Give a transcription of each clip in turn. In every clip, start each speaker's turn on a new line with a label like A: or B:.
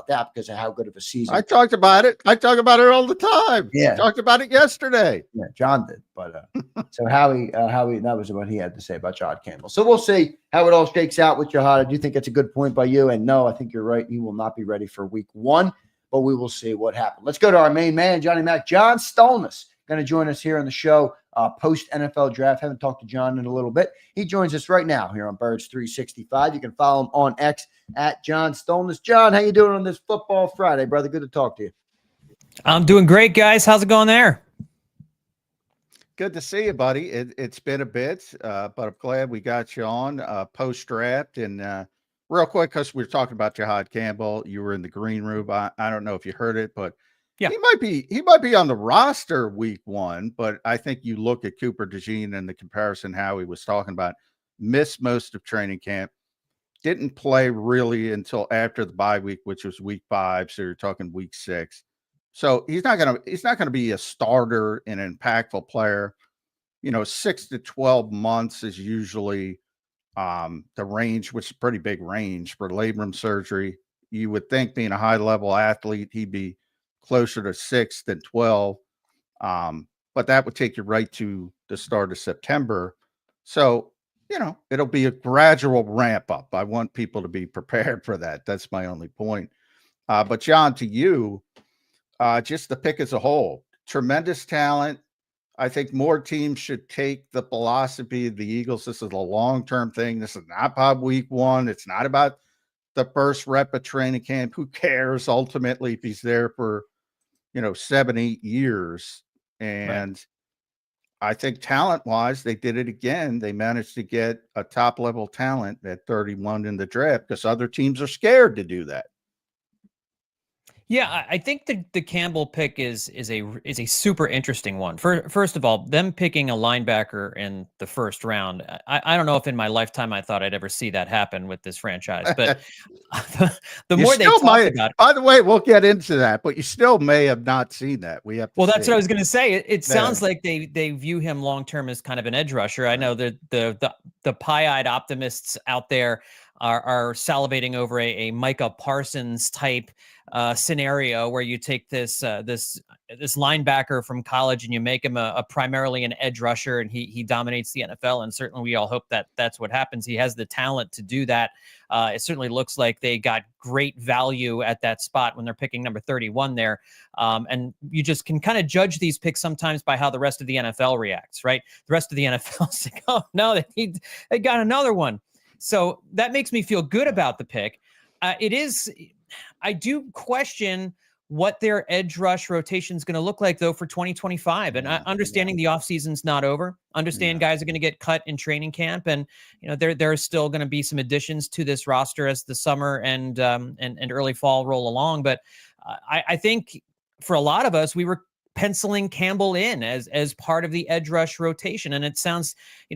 A: about that because of how good of a season.
B: I talked about it. I talk about it all the time.
A: Yeah.
B: I talked about it yesterday.
A: Yeah, John did. But so Howie, that was what he had to say about Jihad Campbell. So we'll see how it all shakes out with Jihad. I do think it's a good point by you. And no, I think you're right. He will not be ready for week 1, but we will see what happens. Let's go to our main man, Johnny Mac. John Stolnis going to join us here on the show post NFL draft. Haven't talked to John in a little bit. He joins us right now here on Birds 365. You can follow him on X at John Stolnis. John, how you doing on this Football Friday, brother? Good to talk to you.
C: I'm doing great, guys. How's it going there?
B: Good to see you, buddy. It's been a bit, but I'm glad we got you on post draft. And real quick, because we were talking about Jihad Campbell, you were in the green room. I don't know if you heard it, but yeah, he might be on the roster week 1. But I think you look at Cooper DeJean and the comparison Howie was talking about. Missed most of training camp, didn't play really until after the bye week, which was week 5. So you're talking week 6. So he's not gonna be a starter and an impactful player. 6 to 12 months is usually the range, which is a pretty big range for labrum surgery. You would think, being a high level athlete, he'd be closer to 6 than 12. But that would take you right to the start of September. So, it'll be a gradual ramp up. I want people to be prepared for that. That's my only point. But John, to you, just the pick as a whole, tremendous talent. I think more teams should take the philosophy of the Eagles. This is a long-term thing. This is not about week 1. It's not about the first rep of training camp. Who cares ultimately if he's there for, 7, 8 years? And right. I think talent-wise, they did it again. They managed to get a top-level talent at 31 in the draft because other teams are scared to do that.
C: Yeah, I think the Campbell pick is a super interesting one. First of all, them picking a linebacker in the first round, I don't know if in my lifetime I thought I'd ever see that happen with this franchise. But the more they talk about it,
B: by the way, we'll get into that, but you still may have not seen that.
C: That's what I was going to say. It sounds like they view him long term as kind of an edge rusher. I know that the pie-eyed optimists out there are salivating over a Micah Parsons type scenario where you take this linebacker from college and you make him a primarily an edge rusher and he dominates the NFL. And certainly we all hope that that's what happens. He has the talent to do that. It certainly looks like they got great value at that spot when they're picking number 31 there. And you just can kind of judge these picks sometimes by how the rest of the NFL reacts, right? The rest of the NFL's like, oh no, they got another one. So that makes me feel good about the pick. I do question what their edge rush rotation is going to look like, though, for 2025. And understanding the offseason's not over, guys are going to get cut in training camp. And, there are still going to be some additions to this roster as the summer and early fall roll along. But I think for a lot of us, we were penciling Campbell in as part of the edge rush rotation. And it sounds,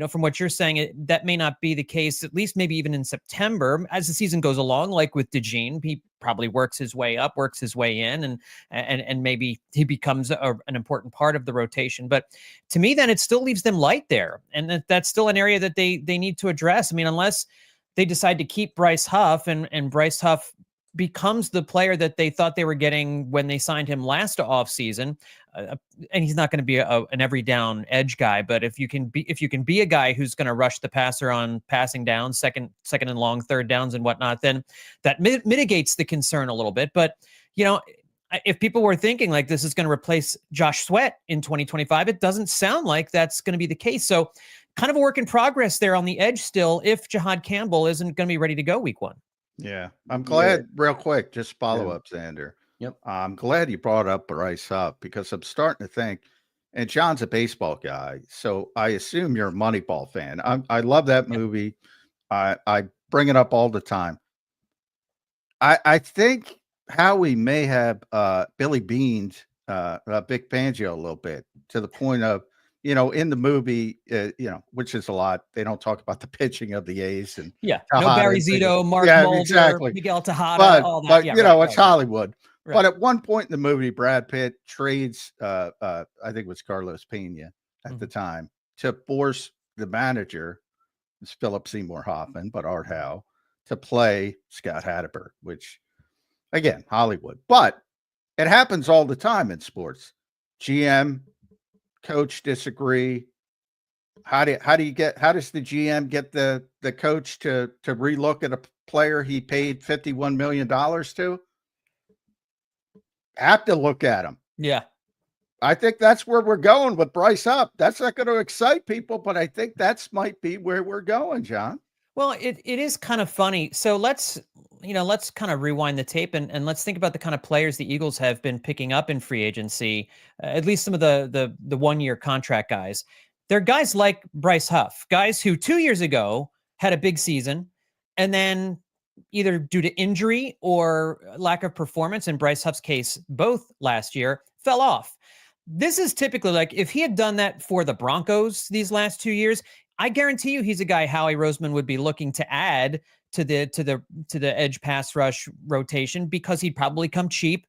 C: from what you're saying, that may not be the case, at least maybe even in September. As the season goes along, like with DeJean, he probably works his way up, works his way in, and maybe he becomes an important part of the rotation. But to me, then it still leaves them light there. And that's still an area that they need to address. I mean, unless they decide to keep Bryce Huff and Bryce Huff becomes the player that they thought they were getting when they signed him last offseason. And he's not going to be an every down edge guy, but if you can be a guy who's going to rush the passer on passing down, second and long, third downs and whatnot, then that mitigates the concern a little bit. But, if people were thinking like this is going to replace Josh Sweat in 2025, it doesn't sound like that's going to be the case. So kind of a work in progress there on the edge still, if Jihad Campbell isn't going to be ready to go week 1.
B: Yeah, I'm glad. Real quick, just follow up, Zander.
A: Yep.
B: I'm glad you brought up Bryce Huff because I'm starting to think, and John's a baseball guy, so I assume you're a Moneyball fan. I love that movie. I bring it up all the time. I think Howie may have Billy Bean's Vic Fangio a little bit, to the point of, in the movie, which is a lot. They don't talk about the pitching of the A's and
C: no Barry Zito, Mark Mulder, Miguel Tejada, all that.
B: But it's Hollywood. Right. But at one point in the movie, Brad Pitt trades, I think it was Carlos Pena at the time, to force the manager, it's Philip Seymour Hoffman, but Art Howe, to play Scott Hatteberg, which Again, Hollywood, but it happens all the time in sports. GM, coach disagree. How does the GM get the coach to relook at a player he paid $51 million to? Have to look at him.
C: Yeah.
B: I think that's where we're going with Bryce Huff. That's not going to excite people, but I think that's might be where we're going, John.
C: Well, it is kind of funny. So let's kind of rewind the tape and let's think about the kind of players the Eagles have been picking up in free agency, at least some of the 1-year contract guys. They're guys like Bryce Huff, guys who 2 years ago had a big season and then either due to injury or lack of performance, in Bryce Huff's case, both last year, fell off. This is typically like if he had done that for the Broncos these last 2 years, I guarantee you he's a guy Howie Roseman would be looking to add to the edge pass rush rotation because he'd probably come cheap.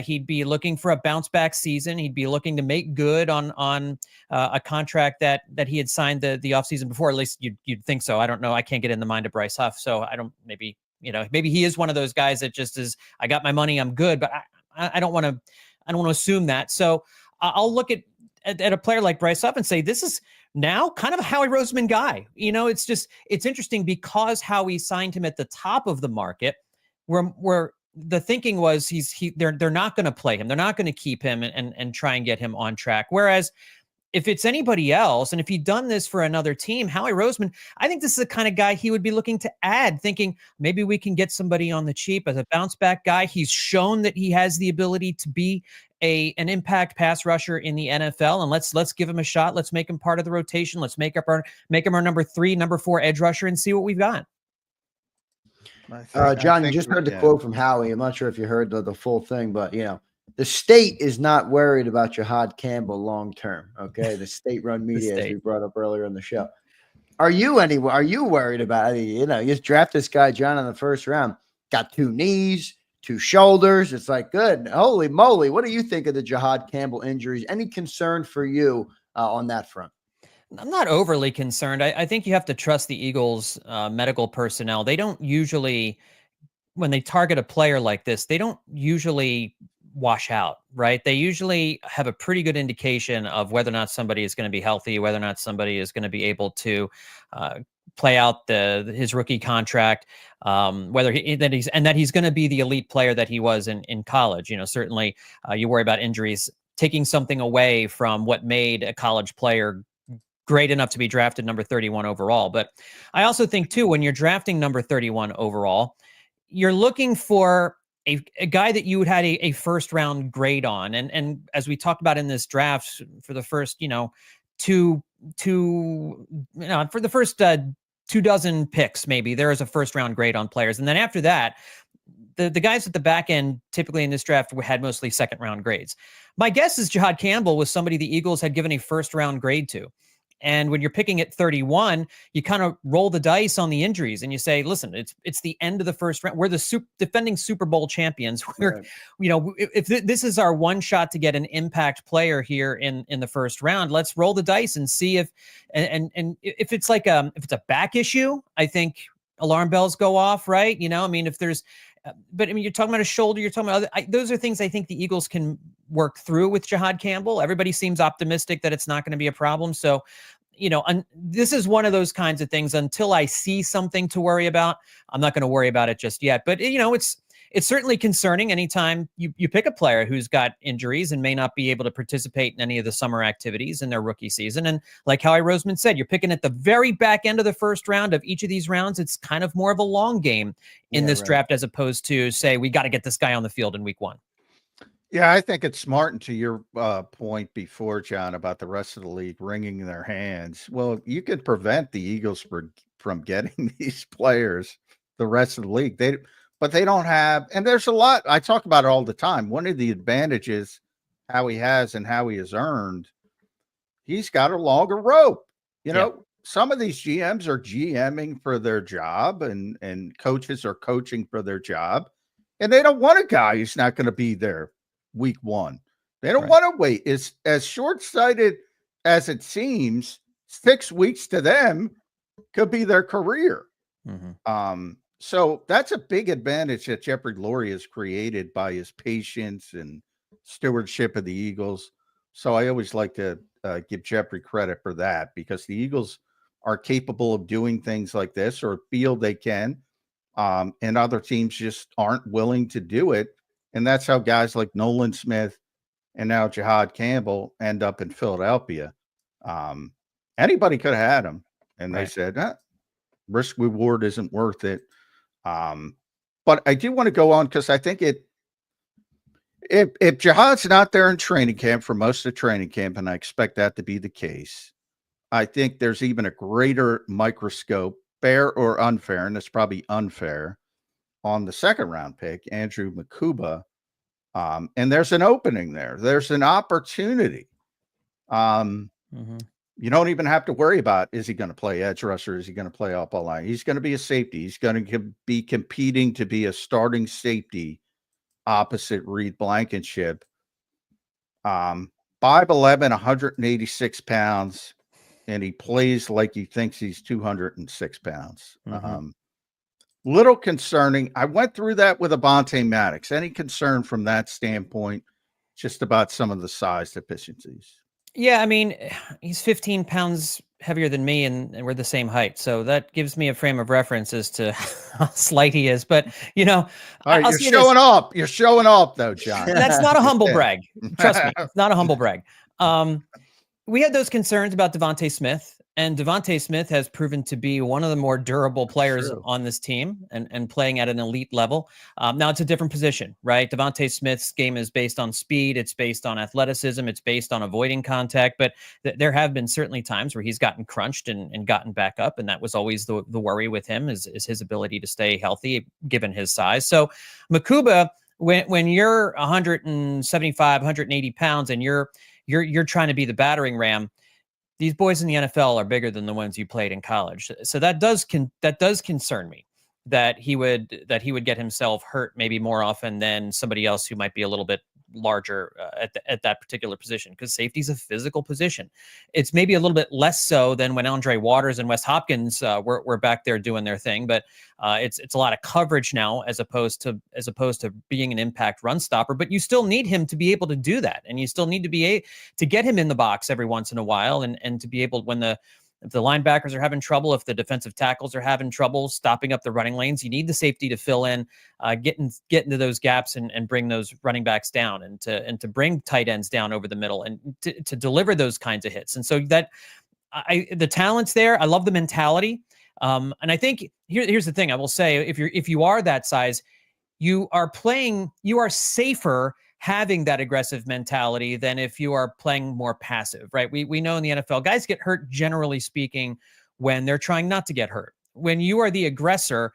C: He'd be looking for a bounce back season. He'd be looking to make good on a contract that he had signed the offseason before. At least you'd think so. I don't know. I can't get in the mind of Bryce Huff, so I don't. Maybe he is one of those guys that just is. I got my money. I'm good, but I don't want to assume that. So I'll look at a player like Bryce Huff and say this is now kind of a Howie Roseman guy. It's interesting because Howie signed him at the top of the market where the thinking was they're not going to play him. They're not going to keep him and try and get him on track. Whereas if it's anybody else, and if he'd done this for another team, Howie Roseman, I think this is the kind of guy he would be looking to add, thinking maybe we can get somebody on the cheap as a bounce back guy. He's shown that he has the ability to be an impact pass rusher in the NFL, and let's give him a shot. Let's make him part of the rotation. Let's make him our number 3, number 4 edge rusher and see what we've got.
A: John, you just heard the quote from Howie. I'm not sure if you heard the full thing, but the state is not worried about Jihad Campbell long term. Okay, the state-run media, as we brought up earlier in the show. Are you worried about it? You just draft this guy, John, in the first round. Got 2 knees, 2 shoulders. It's like, good. Holy moly. What do you think of the Jihad Campbell injuries? Any concern for you on that front?
C: I'm not overly concerned. I think you have to trust the Eagles medical personnel. They don't usually, when they target a player like this, they don't usually wash out, right? They usually have a pretty good indication of whether or not somebody is going to be healthy, whether or not somebody is going to be able to play out his rookie contract, whether he's going to be the elite player that he was in college. Certainly you worry about injuries taking something away from what made a college player great enough to be drafted number 31 overall. But I also think too, when you're drafting number 31 overall, you're looking for a guy that you would have a first round grade on. And as we talked about in this draft for the first, for the first 24 picks, maybe there is a first round grade on players. And then after that, the guys at the back end, typically in this draft, had mostly second round grades. My guess is Jihad Campbell was somebody the Eagles had given a first round grade to. And when you're picking at 31, you kind of roll the dice on the injuries and you say, listen, it's the end of the first round. We're the defending Super Bowl champions. We're, if this is our one shot to get an impact player here in the first round, let's roll the dice and see if if it's like if it's a back issue, I think alarm bells go off, right? If there's, but you're talking about a shoulder, you're talking about those are things I think the Eagles can work through with Jihad Campbell. Everybody seems optimistic that it's not going to be a problem. So, this is one of those kinds of things. Until I see something to worry about, I'm not going to worry about it just yet. But it's certainly concerning anytime you pick a player who's got injuries and may not be able to participate in any of the summer activities in their rookie season. And like Howie Roseman said, you're picking at the very back end of the first round of each of these rounds. It's kind of more of a long game in this draft as opposed to say, we got to get this guy on the field in week 1.
B: Yeah, I think it's smart. And to your point before, John, about the rest of the league wringing their hands. Well, you could prevent the Eagles from getting these players, the rest of the league. But they don't have, and there's a lot, I talk about it all the time. One of the advantages Howie has and how he has earned, he's got a longer rope. Some of these GMs are GMing for their job and coaches are coaching for their job. And they don't want a guy who's not going to be there week 1. They don't want to wait. It's as short-sighted as it seems. 6 weeks to them could be their career. So that's a big advantage that Jeffrey Lurie has created by his patience and stewardship of the Eagles. So I always like to give Jeffrey credit for that, because the Eagles are capable of doing things like this, or feel they can, and other teams just aren't willing to do it. And that's how guys like Nolan Smith and now Jihad Campbell end up in Philadelphia. Anybody could have had him, and they said, risk reward isn't worth it. But I do want to go on, because I think if Jihad's not there in training camp for most of training camp, and I expect that to be the case, I think there's even a greater microscope, fair or unfair, and it's probably unfair, on the second round pick, Andrew Makuba. And there's an opening there. There's an opportunity. You don't even have to worry about, is he going to play edge rusher? Is he going to play off ball line? He's going to be a safety. He's going to be competing to be a starting safety opposite Reed Blankenship. 5'11", 186 pounds, and he plays like he thinks he's 206 pounds. Little concerning. I went through that with Avonte Maddox. Any concern from that standpoint, just about some of the size deficiencies?
C: Yeah, I mean, he's 15 pounds heavier than me, and we're the same height. So that gives me a frame of reference as to how slight he is. But, you know,
B: all right, you're showing off. You're showing off, though, John.
C: That's not a humble brag. Trust me, it's not a humble brag. We had those concerns about Devontae Smith, and Devontae Smith has proven to be one of the more durable players on this team, and playing at an elite level. Now it's a different position, right? Devontae Smith's game is based on speed. It's based on athleticism. It's based on avoiding contact. But there have been certainly times where he's gotten crunched and gotten back up. And that was always the worry with him, is his ability to stay healthy given his size. So Makuba, when you're 175, 180 pounds and you're trying to be the battering ram, these boys in the NFL are bigger than the ones you played in college. So that does concern me, that he would get himself hurt maybe more often than somebody else who might be a little bit larger at that particular position, because safety is a physical position. It's maybe a little bit less so than when Andre Waters and Wes Hopkins were back there doing their thing, but it's a lot of coverage now as opposed to being an impact run stopper. But you still need him to be able to do that, and you still need to get him in the box every once in a while, and to be able, when if the linebackers are having trouble, if the defensive tackles are having trouble stopping up the running lanes, you need the safety to fill in, get into those gaps and bring those running backs down, and to bring tight ends down over the middle, and to deliver those kinds of hits. And so the talent's there. I love the mentality. And I think here's the thing I will say: if you are that size, you are safer having that aggressive mentality than if you are playing more passive, right? We know in the NFL, guys get hurt, generally speaking, when they're trying not to get hurt. When you are the aggressor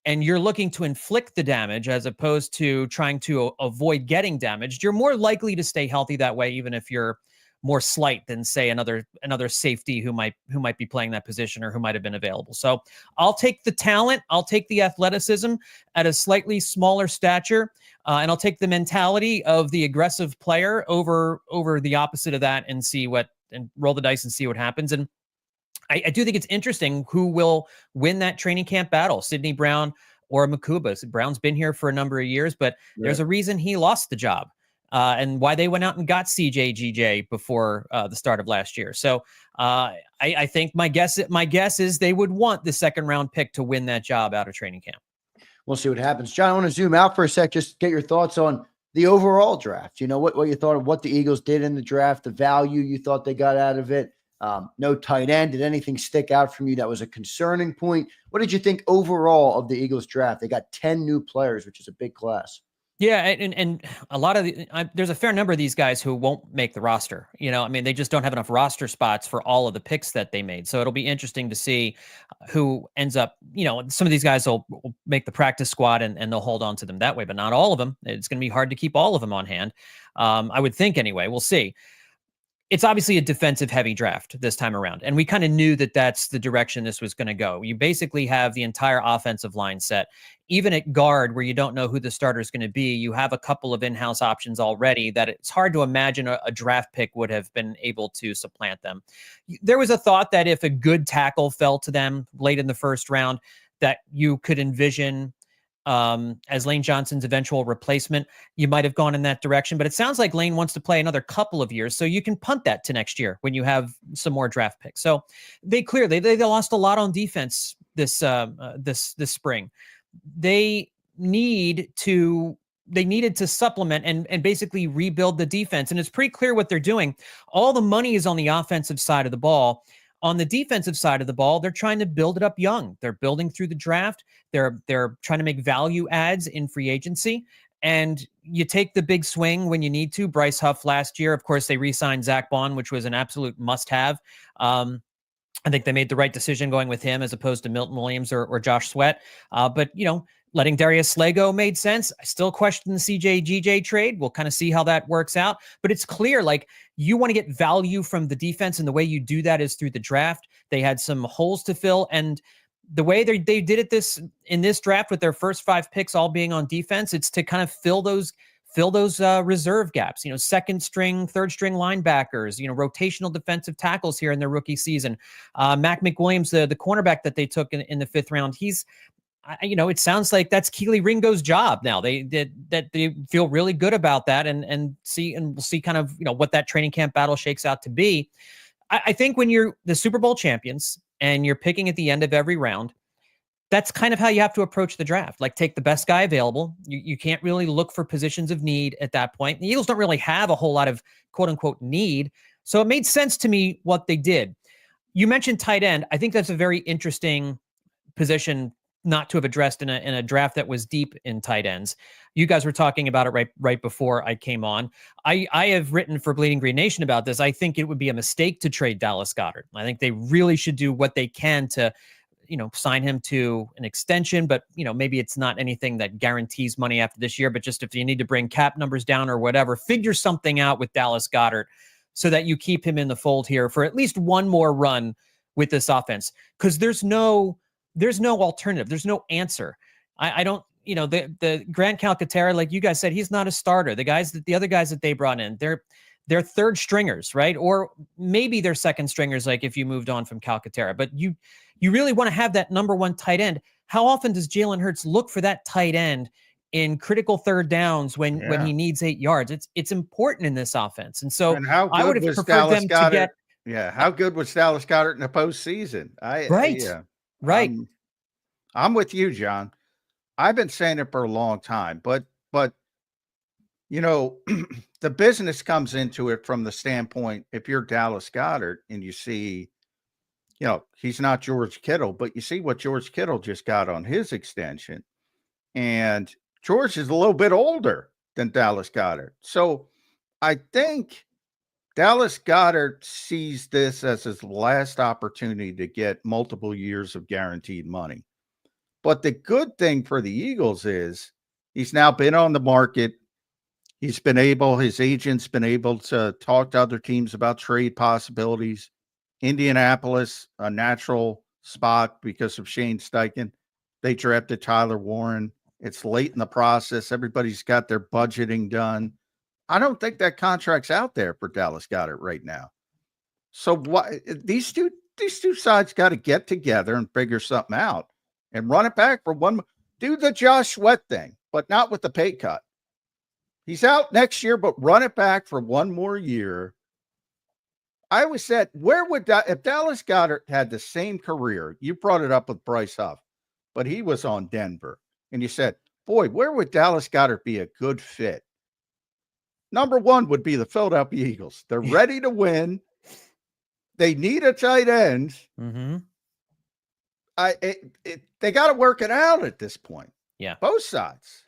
C: and you're looking to inflict the damage as opposed to trying to avoid getting damaged, you're more likely to stay healthy that way, even if you're more slight than, say, another safety who might be playing that position or who might have been available. So I'll take the talent, I'll take the athleticism at a slightly smaller stature, and I'll take the mentality of the aggressive player over the opposite of that, and roll the dice and see what happens. And I do think it's interesting who will win that training camp battle, Sidney Brown or Makuba. Brown's been here for a number of years, but there's a reason he lost the job. And why they went out and got CJ before the start of last year. So I think my guess is they would want the second round pick to win that job out of training camp.
A: We'll see what happens. John, I want to zoom out for a sec, just get your thoughts on the overall draft. You know, what you thought of what the Eagles did in the draft, the value you thought they got out of it. No tight end. Did anything stick out from you that was a concerning point? What did you think overall of the Eagles draft? They got 10 new players, which is a big class.
C: Yeah, and a lot of there's a fair number of these guys who won't make the roster. You know, I mean, they just don't have enough roster spots for all of the picks that they made. So it'll be interesting to see who ends up, you know, some of these guys will make the practice squad and they'll hold on to them that way, but not all of them. It's going to be hard to keep all of them on hand. I would think anyway. We'll see. It's obviously a defensive heavy draft this time around. And we kind of knew that that's the direction this was going to go. You basically have the entire offensive line set. Even at guard, where you don't know who the starter is going to be, you have a couple of in-house options already that it's hard to imagine a draft pick would have been able to supplant them. There was a thought that if a good tackle fell to them late in the first round, that you could envision as Lane Johnson's eventual replacement, you might have gone in that direction. But it sounds like Lane wants to play another couple of years, so you can punt that to next year when you have some more draft picks. So they clearly they lost a lot on defense this spring. They needed to supplement and basically rebuild the defense. And it's pretty clear what they're doing. All the money is on the offensive side of the ball. On the defensive side of the ball, they're trying to build it up young. They're building through the draft. They're trying to make value adds in free agency. And you take the big swing when you need to. Bryce Huff last year, of course, they re-signed Zach Bond, which was an absolute must-have. I think they made the right decision going with him as opposed to Milton Williams or Josh Sweat. But, letting Darius Slay go made sense. I still question the CJ-GJ trade. We'll kind of see how that works out. But it's clear, like, you want to get value from the defense, and the way you do that is through the draft. They had some holes to fill, and the way they did it in this draft with their first 5 picks all being on defense, it's to kind of fill those reserve gaps, second string, third string linebackers, rotational defensive tackles here in their rookie season. Mac McWilliams, the cornerback that they took in the 5th round, he's, it sounds like that's Keely Ringo's job now. They feel really good about that, and we'll see kind of, what that training camp battle shakes out to be. I think when you're the Super Bowl champions and you're picking at the end of every round, that's kind of how you have to approach the draft. Like, take the best guy available. You can't really look for positions of need at that point. The Eagles don't really have a whole lot of quote unquote need. So it made sense to me what they did. You mentioned tight end. I think that's a very interesting position not to have addressed in a draft that was deep in tight ends. You guys were talking about it right before I came on. I have written for Bleeding Green Nation about this. I think it would be a mistake to trade Dallas Goedert. I think they really should do what they can to, sign him to an extension, but, maybe it's not anything that guarantees money after this year, but just if you need to bring cap numbers down or whatever, figure something out with Dallas Goedert so that you keep him in the fold here for at least one more run with this offense. Because there's no alternative. There's no answer. I don't, the Grant Calcaterra, like you guys said, he's not a starter. The other guys that they brought in, they're third stringers, right? Or maybe they're second stringers, like if you moved on from Calcaterra. But you really want to have that number one tight end. How often does Jalen Hurts look for that tight end in critical third downs when he needs 8 yards? It's important in this offense. And so I would have preferred them to get.
B: Yeah. How good was Dallas Goedert in the postseason?
C: Right.
B: I'm with you, John. I've been saying it for a long time, but the business comes into it from the standpoint, if you're Dallas Goedert and you see, he's not George Kittle, but you see what George Kittle just got on his extension, and George is a little bit older than Dallas Goedert. So I think Dallas Goedert sees this as his last opportunity to get multiple years of guaranteed money. But the good thing for the Eagles is he's now been on the market. His agent's been able to talk to other teams about trade possibilities. Indianapolis, a natural spot because of Shane Steichen. They drafted Tyler Warren. It's late in the process. Everybody's got their budgeting done. I don't think that contract's out there for Dallas Goedert right now. So what these two sides got to get together and figure something out and run it back for one. Do the Josh Sweat thing, but not with the pay cut. He's out next year, but run it back for one more year. I always said, if Dallas Goedert had the same career, you brought it up with Bryce Huff, but he was on Denver, and you said, boy, where would Dallas Goedert be a good fit? Number one would be the Philadelphia Eagles. They're ready to win. They need a tight end.
C: Mm-hmm.
B: They got to work it out at this point.
C: Yeah.
B: Both sides.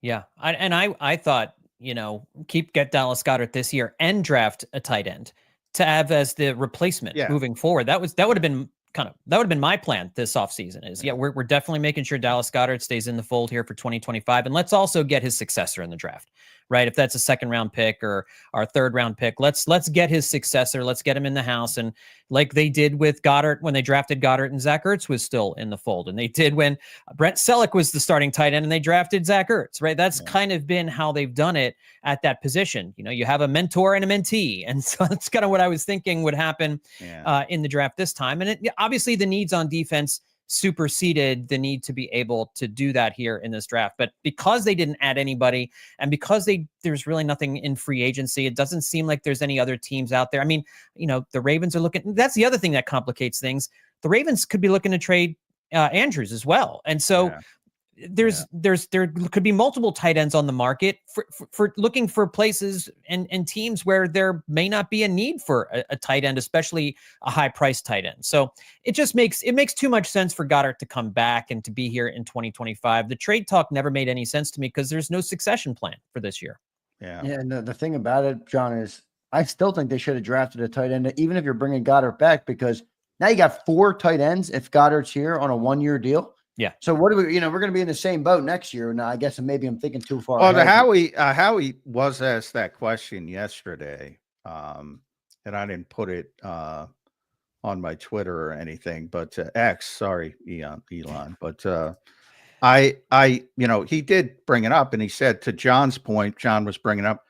C: Yeah. I thought, get Dallas Goedert this year and draft a tight end to have as the replacement moving forward. That would have been my plan this offseason is, we're definitely making sure Dallas Goedert stays in the fold here for 2025. And let's also get his successor in the draft, right? If that's a 2nd round pick or our 3rd round pick, let's get his successor. Let's get him in the house. And like they did with Goddard, when they drafted Goddard and Zach Ertz was still in the fold. And they did when Brent Selleck was the starting tight end and they drafted Zach Ertz, right? That's kind of been how they've done it at that position. You have a mentor and a mentee. And so that's kind of what I was thinking would happen in the draft this time. And obviously the needs on defense superseded the need to be able to do that here in this draft. But because they didn't add anybody, and because there's really nothing in free agency, it doesn't seem like there's any other teams out there. I mean, the Ravens are looking. That's the other thing that complicates things. The Ravens could be looking to trade Andrews as well, and so. Yeah. There could be multiple tight ends on the market for looking for places and teams where there may not be a need for a tight end, especially a high priced tight end. So it just makes too much sense for Goddard to come back and to be here in 2025. The trade talk never made any sense to me because there's no succession plan for this year.
A: Yeah. And the thing about it, John, is I still think they should have drafted a tight end, even if you're bringing Goddard back, because now you got 4 tight ends if Goddard's here on a 1-year deal.
C: Yeah.
A: So what do we, we're going to be in the same boat next year. Now, I guess maybe I'm thinking too far.
B: Well, Howie was asked that question yesterday. And I didn't put it on my Twitter or anything, but X, sorry, Elon. But he did bring it up, and he said, to John's point, John was bringing up,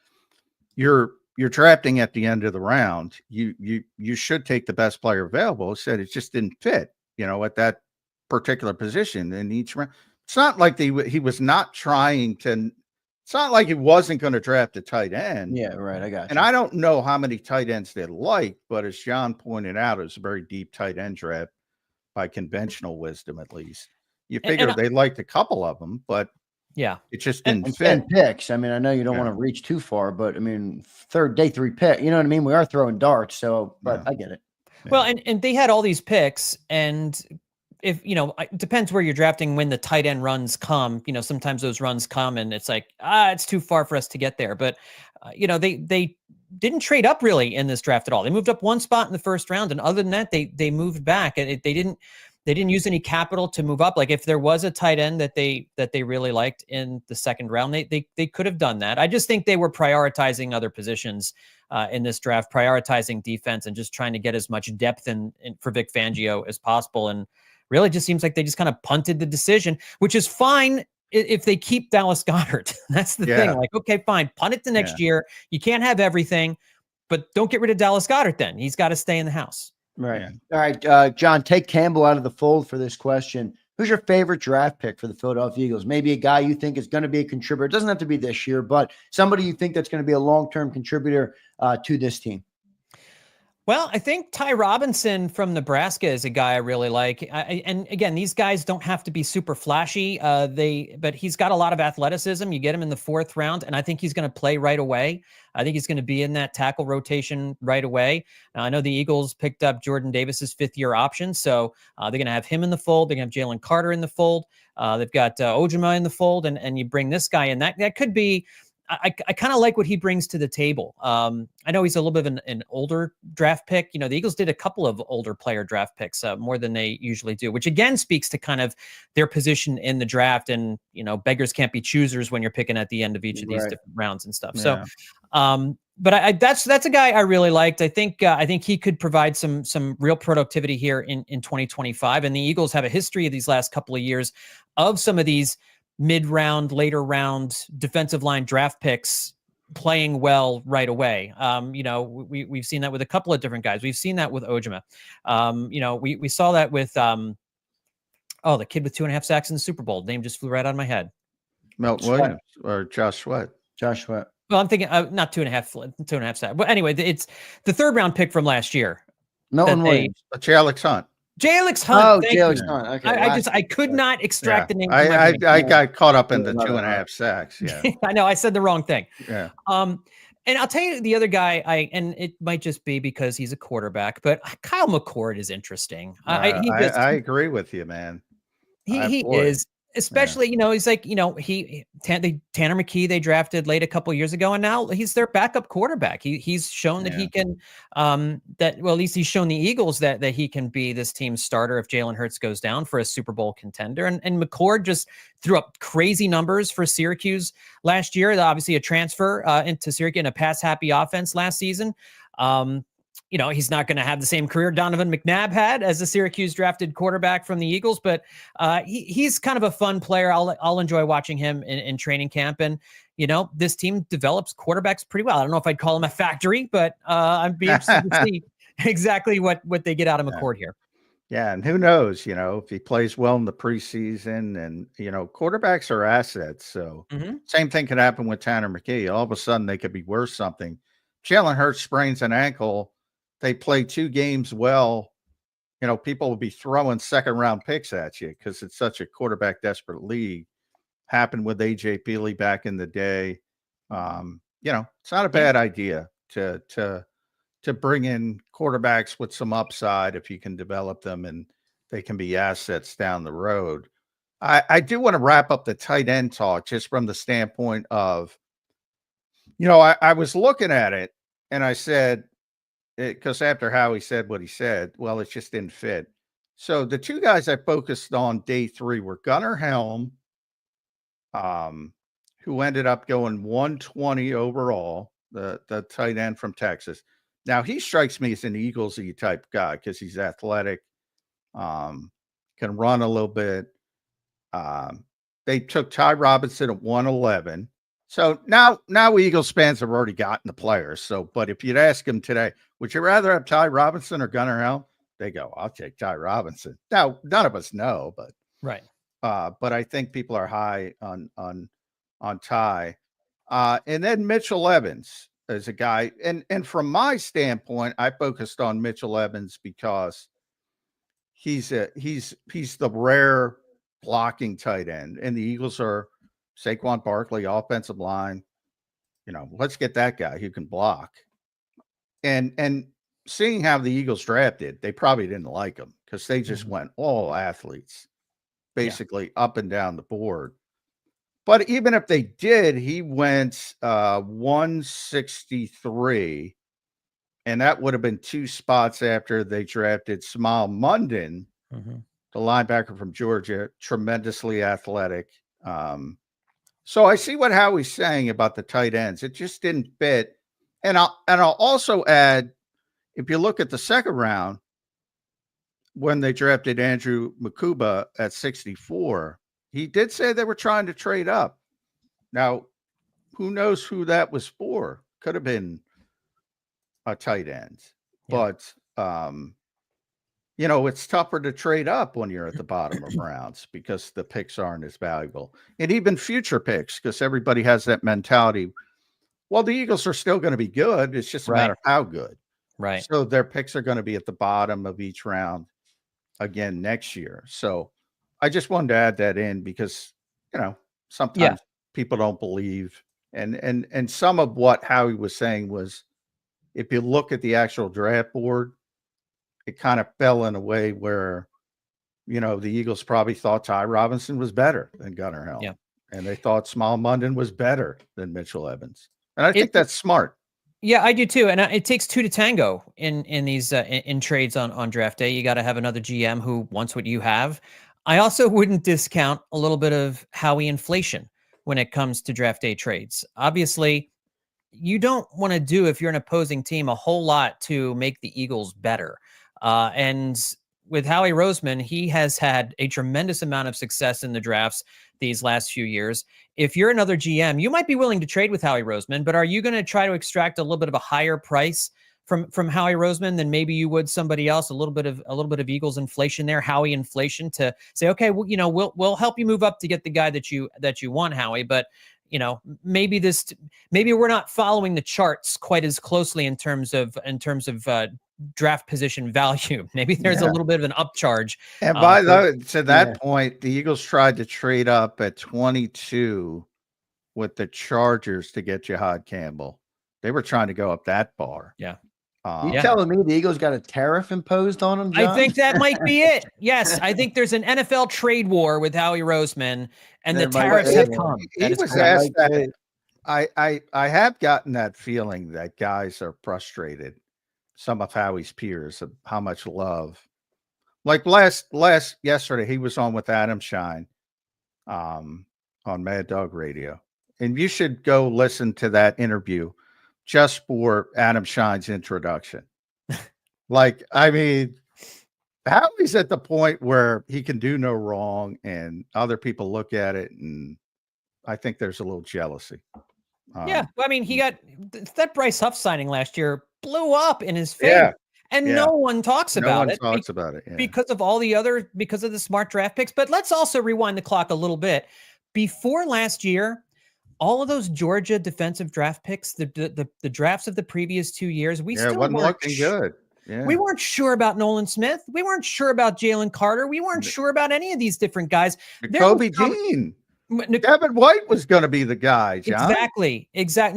B: you're drafting at the end of the round. You should take the best player available. He said it just didn't fit, at that particular position in each round. It's not like he was not trying to. It's not like he wasn't going to draft a tight end.
A: Yeah, right. I got you.
B: And I don't know how many tight ends they like, but as John pointed out, it was a very deep tight end draft by conventional wisdom, at least. You figure they liked a couple of them, but
C: yeah,
B: it just didn't fit.
A: And picks. I mean, I know you don't want to reach too far, but I mean, day 3 pick. You know what I mean? We are throwing darts, so but I get it.
C: Well, and they had all these picks, and if it depends where you're drafting when the tight end runs come. Sometimes those runs come and it's like, it's too far for us to get there. But they didn't trade up really in this draft at all. They moved up 1 spot in the first round, and other than that, they moved back. And they didn't use any capital to move up. Like if there was a tight end that they really liked in the second round, they could have done that. I just think they were prioritizing other positions in this draft, prioritizing defense, and just trying to get as much depth in for Vic Fangio as possible. And really just seems like they just kind of punted the decision, which is fine if they keep Dallas Goedert. That's the thing. Like, okay, fine, punt it to next year. You can't have everything, but don't get rid of Dallas Goedert then. He's got to stay in the house.
A: Right. Yeah. All right, John, take Campbell out of the fold for this question. Who's your favorite draft pick for the Philadelphia Eagles? Maybe a guy you think is going to be a contributor. It doesn't have to be this year, but somebody you think that's going to be a long-term contributor to this team.
C: Well, I think Ty Robinson from Nebraska is a guy I really like. And again, these guys don't have to be super flashy. But he's got a lot of athleticism. You get him in the 4th round, and I think he's going to play right away. I think he's going to be in that tackle rotation right away. Now, I know the Eagles picked up Jordan Davis's 5th-year option, so they're going to have him in the fold. They're going to have Jalen Carter in the fold. They've got Ojima in the fold, and you bring this guy in. That could be. I kind of like what he brings to the table. I know he's a little bit of an older draft pick. The Eagles did a couple of older player draft picks, more than they usually do, which again speaks to kind of their position in the draft. And, beggars can't be choosers when you're picking at the end of each of these different rounds and stuff. Yeah. So, but that's a guy I really liked. I think he could provide some real productivity here in 2025. And the Eagles have a history of these last couple of years of some of these mid-round, later round defensive line draft picks playing well right away. We've seen that with a couple of different guys. We've seen that with Ojima. We saw that with the kid with 2.5 sacks in the Super Bowl. Name just flew right out of my head.
B: Melt Williams or Josh Sweat.
A: Josh Sweat.
C: Well, I'm thinking not 2.5 sacks. But anyway, it's the 3rd round pick from last year.
A: Melton Williams.
B: Alex Hunt.
C: Alex Hunt.
A: Oh, Alex Hunt. Okay.
C: I could not extract the name.
B: I got caught up in the 2.5 sacks. Yeah.
C: I know I said the wrong thing.
B: Yeah.
C: And I'll tell you the other guy, and it might just be because he's a quarterback, but Kyle McCord is interesting.
B: I agree with you, man.
C: He is. Especially, he's like, Tanner McKee, they drafted late a couple of years ago, and now he's their backup quarterback. He's shown that he can, at least he's shown the Eagles that he can be this team's starter if Jalen Hurts goes down for a Super Bowl contender. And McCord just threw up crazy numbers for Syracuse last year. Obviously a transfer into Syracuse in a pass-happy offense last season. He's not going to have the same career Donovan McNabb had as a Syracuse drafted quarterback from the Eagles, but he's kind of a fun player. I'll enjoy watching him in training camp. And, this team develops quarterbacks pretty well. I don't know if I'd call him a factory, but I'd be interested to see exactly what they get out of McCord here.
B: Yeah, and who knows, if he plays well in the preseason, and quarterbacks are assets. So same thing could happen with Tanner McKee. All of a sudden they could be worth something. Jalen Hurts sprains an ankle. They play 2 games well. People will be throwing second round picks at you because it's such a quarterback desperate league. Happened with AJ Peely back in the day. It's not a bad idea to bring in quarterbacks with some upside if you can develop them and they can be assets down the road. I do want to wrap up the tight end talk just from the standpoint of, I was looking at it and I said, because after Howie said what he said, well, it just didn't fit. So the 2 guys I focused on day 3 were Gunnar Helm, who ended up going 120 overall, the tight end from Texas. Now, he strikes me as an Eagles-y type guy because he's athletic, can run a little bit. They took Ty Robinson at 111. So now Eagles fans have already gotten the players. So, but if you'd ask them today, would you rather have Ty Robinson or Gunnar Helm? They go, I'll take Ty Robinson. Now, none of us know, but
C: Right.
B: But I think people are high on Ty. And then Mitchell Evans is a guy, and from my standpoint, I focused on Mitchell Evans because he's the rare blocking tight end, and the Eagles are Saquon Barkley, offensive line. Let's get that guy who can block. And seeing how the Eagles drafted, they probably didn't like him because they just went all athletes, basically up and down the board. But even if they did, he went 163, and that would have been 2 spots after they drafted Smile Munden, the linebacker from Georgia, tremendously athletic. So I see what Howie's saying about the tight ends. It just didn't fit. And I'll also add, if you look at the second round, when they drafted Andrew Makuba at 64, he did say they were trying to trade up. Now, who knows who that was for? Could have been a tight end. But, it's tougher to trade up when you're at the bottom of rounds because the picks aren't as valuable. And even future picks, because everybody has that mentality. Well, the Eagles are still going to be good. It's just a matter of how good.
C: Right.
B: So their picks are going to be at the bottom of each round again next year. So I just wanted to add that in because, sometimes people don't believe. And some of what Howie was saying was, if you look at the actual draft board, it kind of fell in a way where, the Eagles probably thought Ty Robinson was better than Gunnar Helm.
C: Yeah.
B: And they thought Small Munden was better than Mitchell Evans. And I think that's smart.
C: Yeah, I do too. And it takes 2 to tango in these in trades on draft day. You got to have another GM who wants what you have. I also wouldn't discount a little bit of Howie inflation when it comes to draft day trades. Obviously, you don't want to do, if you're an opposing team, a whole lot to make the Eagles better. And with Howie Roseman, he has had a tremendous amount of success in the drafts these last few years. If you're another GM, you might be willing to trade with Howie Roseman, but are you going to try to extract a little bit of a higher price from Howie Roseman than maybe you would somebody else? A little bit of Eagles inflation there, Howie inflation, to say, okay, well, we'll help you move up to get the guy that you want, Howie, but maybe we're not following the charts quite as closely in terms of draft position value. Maybe there's a little bit of an upcharge.
B: And to that point, the Eagles tried to trade up at 22 with the Chargers to get Jihad Campbell. They were trying to go up that bar.
C: Yeah.
A: You telling me the Eagles got a tariff imposed on them, John?
C: I think that might be it. Yes, I think there's an NFL trade war with Howie Roseman, and the tariffs have come.
B: He was asked that. I have gotten that feeling that guys are frustrated. Some of Howie's peers of how much love. Like yesterday, he was on with Adam Shine on Mad Dog Radio. And you should go listen to that interview just for Adam Shine's introduction. Howie's at the point where he can do no wrong and other people look at it, and I think there's a little jealousy.
C: He got that Bryce Huff signing last year blew up in his face.
B: Yeah.
C: And
B: Yeah.
C: no one talks
B: No
C: about
B: one
C: it
B: talks about it. Yeah.
C: because of because of the smart draft picks. But let's also rewind the clock a little bit. Before last year, all of those Georgia defensive draft picks, the drafts of the previous 2 years, we
B: Yeah, it
C: still
B: wasn't
C: weren't
B: looking good. Yeah.
C: we weren't sure about Nolan Smith. We weren't sure about Jalen Carter. We weren't sure about any of these different guys.
B: Kobe Dean. Devin White was going to be the guy, John.
C: Exactly.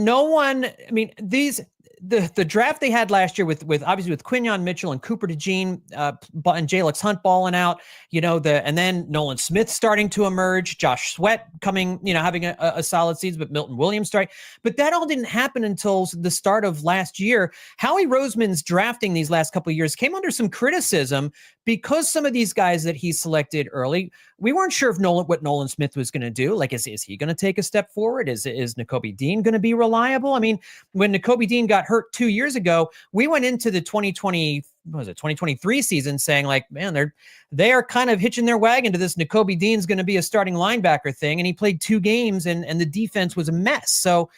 C: No one. I mean, the draft they had last year with obviously with Quinyon Mitchell and Cooper DeJean and Jalix Hunt balling out, and then Nolan Smith starting to emerge, Josh Sweat coming, having a solid season, but Milton Williams starting. But that all didn't happen until the start of last year. Howie Roseman's drafting these last couple of years came under some criticism because some of these guys that he selected early, we weren't sure if what Nolan Smith was going to do. Like, is he going to take a step forward? Is Nakobe Dean going to be reliable? I mean, when Nakobe Dean got hurt 2 years ago, we went into the 2023 season saying, like, man, they are kind of hitching their wagon to this Nakobe Dean's going to be a starting linebacker thing. And he played 2 games and the defense was a mess. So,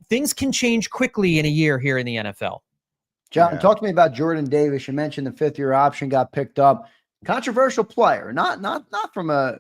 C: things can change quickly in a year here in the NFL.
A: John, talk to me about Jordan Davis. You mentioned the 5th-year option got picked up. Controversial player, not from a,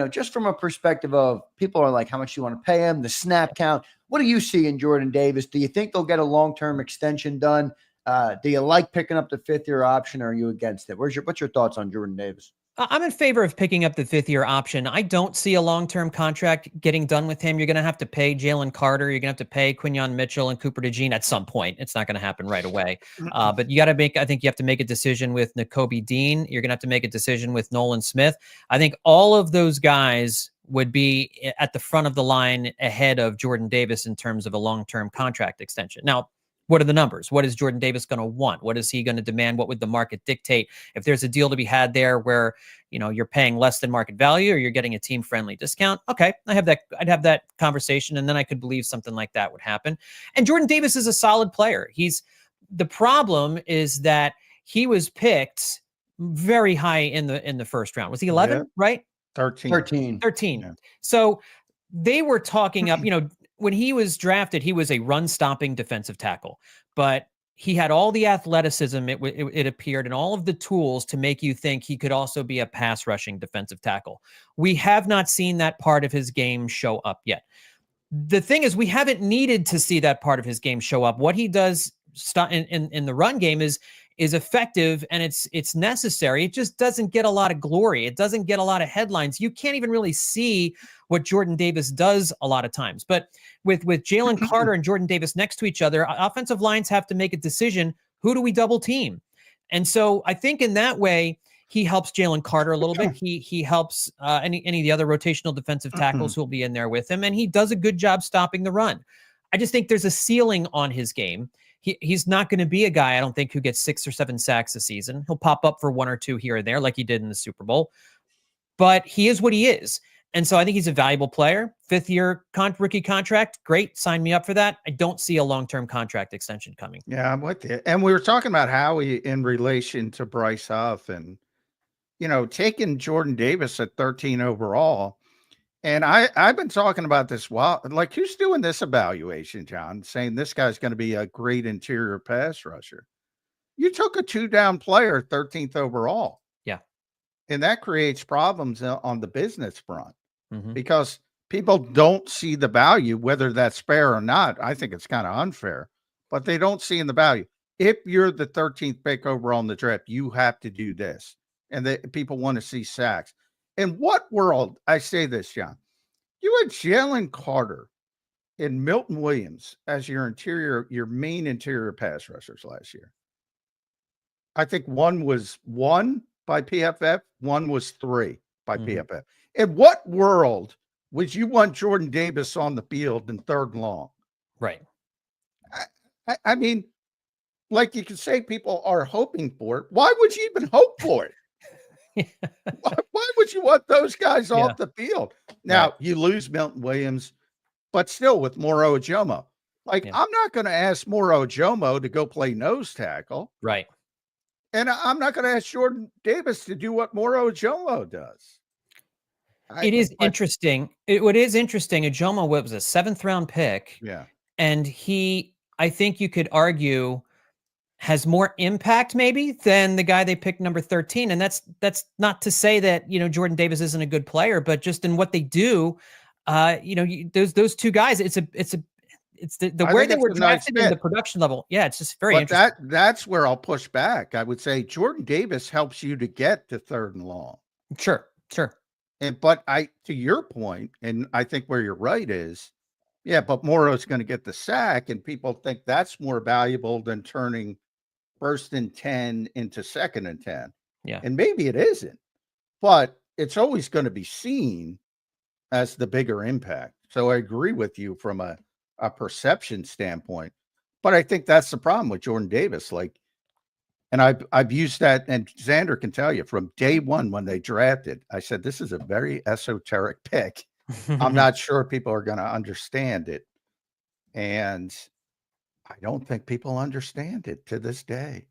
A: just from a perspective of people are like, how much do you want to pay him, the snap count. What do you see in Jordan Davis? Do you think they'll get a long-term extension done? Do you like picking up the 5th-year option, or are you against it? What's your thoughts on Jordan Davis?
C: I'm in favor of picking up the 5th-year option. I don't see a long-term contract getting done with him. You're going to have to pay Jalen Carter. You're going to have to pay Quinyon Mitchell and Cooper DeJean at some point. It's not going to happen right away. But I think you have to make a decision with Nakobe Dean. You're going to have to make a decision with Nolan Smith. I think all of those guys would be at the front of the line ahead of Jordan Davis in terms of a long-term contract extension. Now, what are the numbers? What is Jordan Davis going to want? What is he going to demand? What would the market dictate? If there's a deal to be had there where, you're paying less than market value or you're getting a team-friendly discount, okay, I'd have that conversation, and then I could believe something like that would happen. And Jordan Davis is a solid player. The problem is that he was picked very high in the first round. Was he 11, right?
B: 13.
C: Yeah. So they were talking up, when he was drafted, he was a run-stopping defensive tackle, but he had all the athleticism, it appeared, and all of the tools to make you think he could also be a pass-rushing defensive tackle. We have not seen that part of his game show up yet. The thing is, we haven't needed to see that part of his game show up. What he does in the run game is effective, and it's necessary. It just doesn't get a lot of glory. It doesn't get a lot of headlines. You can't even really see what Jordan Davis does a lot of times. But with Jalen Carter and Jordan Davis next to each other, offensive lines have to make a decision. Who do we double team? And so I think in that way, he helps Jalen Carter a little bit. He helps any of the other rotational defensive tackles who will be in there with him, and he does a good job stopping the run. I just think there's a ceiling on his game. He's not going to be a guy, I don't think, who gets 6 or 7 sacks a season. He'll pop up for 1 or 2 here and there like he did in the Super Bowl. But he is what he is. And so I think he's a valuable player. 5th-year rookie contract, great. Sign me up for that. I don't see a long-term contract extension coming.
B: Yeah, I'm with you. And we were talking about Howie in relation to Bryce Huff and, taking Jordan Davis at 13 overall. And I've been talking about this while, like, who's doing this evaluation, John, saying this guy's going to be a great interior pass rusher? You took a 2-down player, 13th overall.
C: Yeah.
B: And that creates problems on the business front because people don't see the value, whether that's fair or not. I think it's kind of unfair, but they don't see in the value. If you're the 13th pick overall in the draft, you have to do this. And people want to see sacks. In what world, I say this, John, you had Jalen Carter and Milton Williams as your main interior pass rushers last year. I think one was 1 by PFF, one was 3 by PFF. In what world would you want Jordan Davis on the field in 3rd and long?
C: Right.
B: I mean, like you could say people are hoping for it. Why would you even hope for it? Why would you want those guys off the field? Now, you lose Milton Williams, but still with Moro Ojomo. Like, I'm not going to ask Moro Ojomo to go play nose tackle.
C: Right.
B: And I'm not going to ask Jordan Davis to do what Moro Ojomo does.
C: It is interesting. It is interesting. Ojomo was a 7th-round pick.
B: Yeah.
C: And I think you could argue has more impact maybe than the guy they picked number 13. And that's not to say that, Jordan Davis isn't a good player, but just in what they do, those two guys, it's the where they were drafted in the production level. Yeah, it's just very interesting.
B: That's where I'll push back. I would say Jordan Davis helps you to get to 3rd and long.
C: Sure.
B: But to your point, and I think where you're right is, yeah, but Morrow's going to get the sack, and people think that's more valuable than turning 1st and 10 into 2nd and 10.
C: Yeah.
B: And maybe it isn't, but it's always going to be seen as the bigger impact. So I agree with you from a perception standpoint, but I think that's the problem with Jordan Davis. And I've used that, and Zander can tell you from day one when they drafted, I said, this is a very esoteric pick. I'm not sure people are going to understand it. And I don't think people understand it to this day.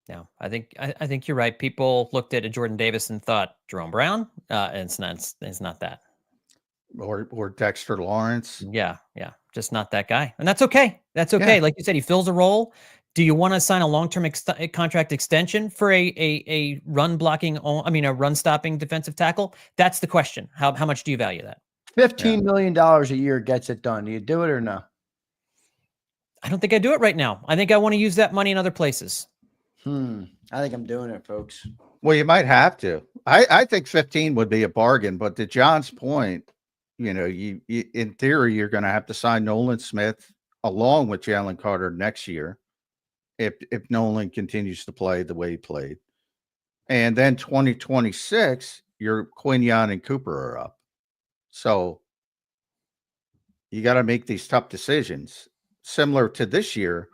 C: No, I think you're right. People looked at a Jordan Davis and thought Jerome Brown, and it's not that.
B: Or Dexter Lawrence.
C: Yeah. Just not that guy. And that's okay. Yeah. Like you said, he fills a role. Do you want to sign a long-term contract extension for a run stopping defensive tackle? That's the question. How much do you value that?
A: $15 million a year gets it done. Do you do it or no?
C: I don't think I do it right now. I think I want to use that money in other places.
A: I think I'm doing it, folks.
B: Well, you might have to. I think 15 would be a bargain, but to John's point, you in theory, you're going to have to sign Nolan Smith along with Jalen Carter next year. If Nolan continues to play the way he played. And then 2026, your Quinion and Cooper are up. So you got to make these tough decisions. Similar to this year,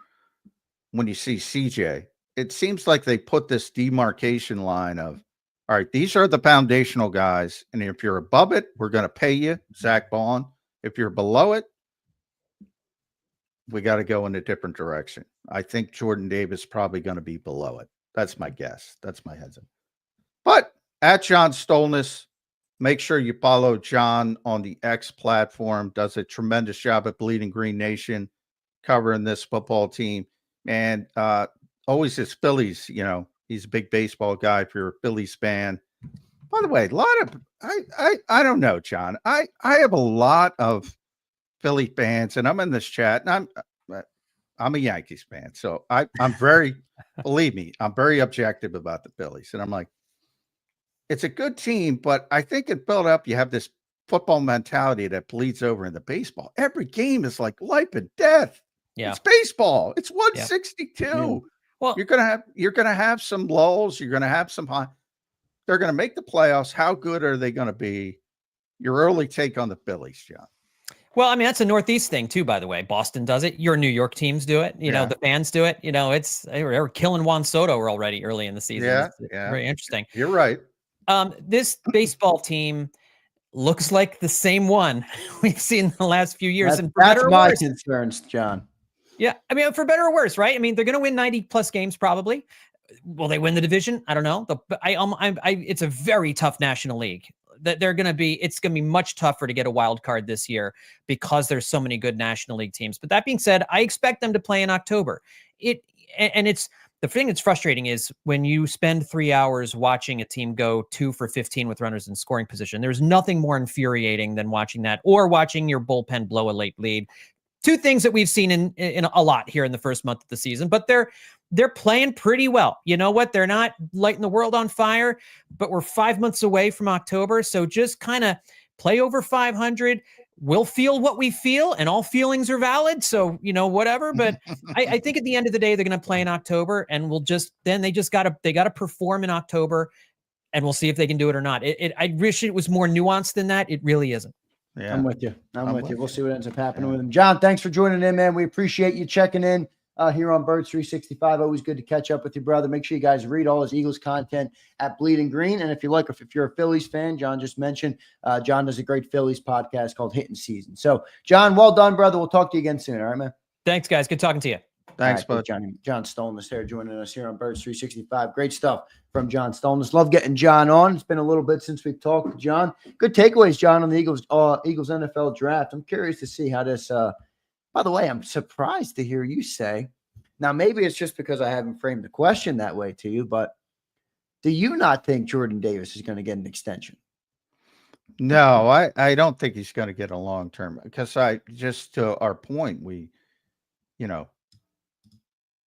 B: when you see CJ, it seems like they put this demarcation line of, all right, these are the foundational guys. And if you're above it, we're going to pay you, Zach Bond. If you're below it, we got to go in a different direction. I think Jordan Davis is probably going to be below it. That's my guess. That's my heads up. But at John Stolnis, make sure you follow John on the X platform. Does a tremendous job at Bleeding Green Nation covering this football team. And always his Phillies, he's a big baseball guy if you're a Phillies fan. By the way, a lot of I don't know, John. I have a lot of Philly fans, and I'm in this chat, and I'm a Yankees fan, so I'm very believe me, I'm very objective about the Phillies, and I'm like, it's a good team, but I think in Philadelphia you have this football mentality that bleeds over into baseball. Every game is like life and death. Yeah, it's baseball. It's 162. Yeah. Well, you're gonna have some lulls. You're gonna have some high. They're gonna make the playoffs. How good are they gonna be? Your early take on the Phillies, John.
C: Well, I mean, that's a Northeast thing too, by the way. Boston does it. Your New York teams do it. The fans do it. They were killing Juan Soto already early in the season.
B: Yeah,
C: it's very interesting.
B: You're right.
C: This baseball team looks like the same one we've seen the last few years.
A: That's my concerns, John.
C: Yeah, I mean, for better or worse, right? I mean, they're going to win 90+ games probably. Will they win the division? I don't know. It's a very tough National League. That it's going to be much tougher to get a wild card this year because there's so many good National League teams. But that being said, I expect them to play in October. It's the thing that's frustrating is when you spend 3 hours watching a team go 2 for 15 with runners in scoring position, there's nothing more infuriating than watching that or watching your bullpen blow a late lead. Two things that we've seen in a lot here in the first month of the season, but they're playing pretty well. You know what? They're not lighting the world on fire, but we're 5 months away from October. So just kind of play over 500. We'll feel what we feel, and all feelings are valid. So, whatever. But I think at the end of the day, they're going to play in October, and they got to perform in October, and we'll see if they can do it or not. I wish it was more nuanced than that. It really isn't.
A: Yeah. I'm with you. I'm with you. We'll see what ends up happening with him. John, thanks for joining in, man. We appreciate you checking in here on Birds 365. Always good to catch up with you, brother. Make sure you guys read all his Eagles content at Bleeding Green. And if you're a Phillies fan, John just mentioned, John does a great Phillies podcast called Hitting Season. So, John, well done, brother. We'll talk to you again soon. All right, man.
C: Thanks, guys. Good talking to you.
B: Thanks, bud.
A: John Stolnis there joining us here on Birds 365. Great stuff from John Stolnis. Love getting John on. It's been a little bit since we've talked to John. Good takeaways, John, on the Eagles NFL draft. I'm curious to see how this by the way, I'm surprised to hear you say, Now, maybe it's just because I haven't framed the question that way to you, but do you not think Jordan Davis is going to get an extension?
B: No, I don't think he's going to get a long term, because just to our point,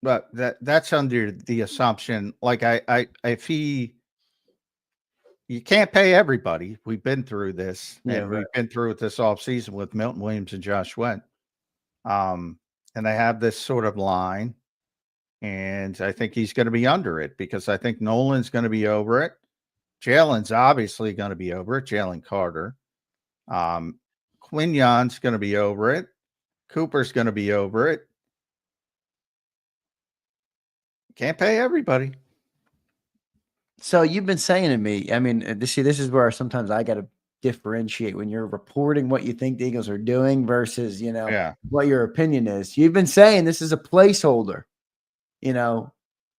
B: but that's under the assumption, like you can't pay everybody. We've been through this, and we've been through it this offseason with Milton Williams and Josh Went. And they have this sort of line, and I think he's going to be under it, because I think Nolan's going to be over it. Jalen's obviously going to be over it. Jalen Carter. Quignon's going to be over it. Cooper's going to be over it. Can't pay everybody.
A: So you've been saying to me, I mean, this is where sometimes I got to differentiate when you're reporting what you think the Eagles are doing versus, what your opinion is. You've been saying this is a placeholder.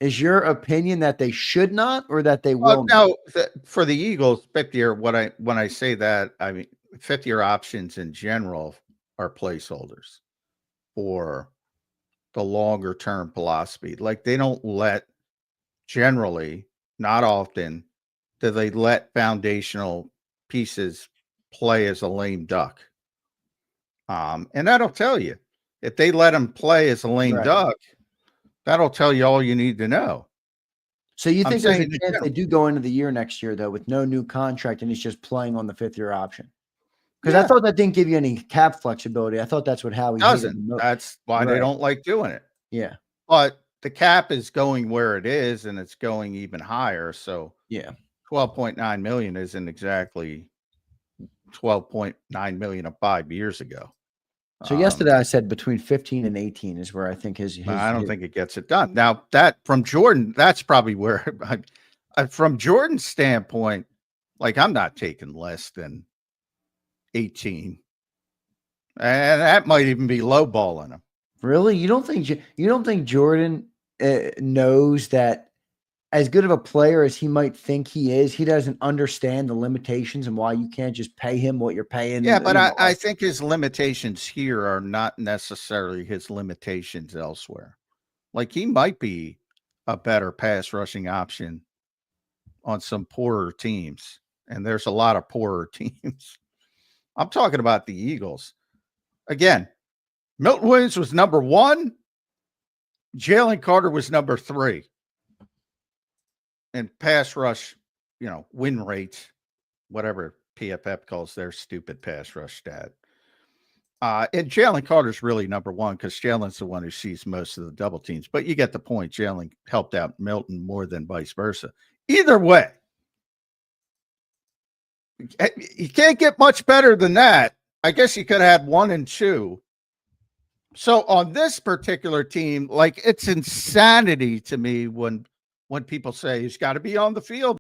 A: Is your opinion that they should not, or that they will?
B: No, for the Eagles, 50-year, when I say that, I mean 50-year options in general are placeholders for the longer term philosophy. Like, they don't generally, not often, do they let foundational pieces play as a lame duck. And that'll tell you, if they let them play as a lame duck, that'll tell you all you need to know.
A: So you think there's a chance they do go into the year next year, though, with no new contract, and he's just playing on the 5th-year option? Because I thought that didn't give you any cap flexibility. I thought that's what Howie
B: doesn't. That's why they don't like doing it.
A: Yeah.
B: But the cap is going where it is, and it's going even higher. So
A: yeah,
B: $12.9 million isn't exactly $12.9 million of 5 years ago.
A: So yesterday I said between 15 and 18 is where I think his
B: I don't think it gets it done. Now, that from Jordan, that's probably where from Jordan's standpoint, like, I'm not taking less than 18. And that might even be lowballing him.
A: Really? You don't think Jordan knows that as good of a player as he might think he is, he doesn't understand the limitations and why you can't just pay him what you're paying?
B: Yeah, but I think his limitations here are not necessarily his limitations elsewhere. Like, he might be a better pass rushing option on some poorer teams, and there's a lot of poorer teams. I'm talking about the Eagles. Again, Milton Williams was number 1. Jalen Carter was number 3. And pass rush, win rates, whatever PFF calls their stupid pass rush stat. And Jalen Carter's really number 1, because Jalen's the one who sees most of the double teams. But you get the point. Jalen helped out Milton more than vice versa. Either way, you can't get much better than that. I guess you could have had 1 and 2. So on this particular team, like, it's insanity to me when people say he's got to be on the field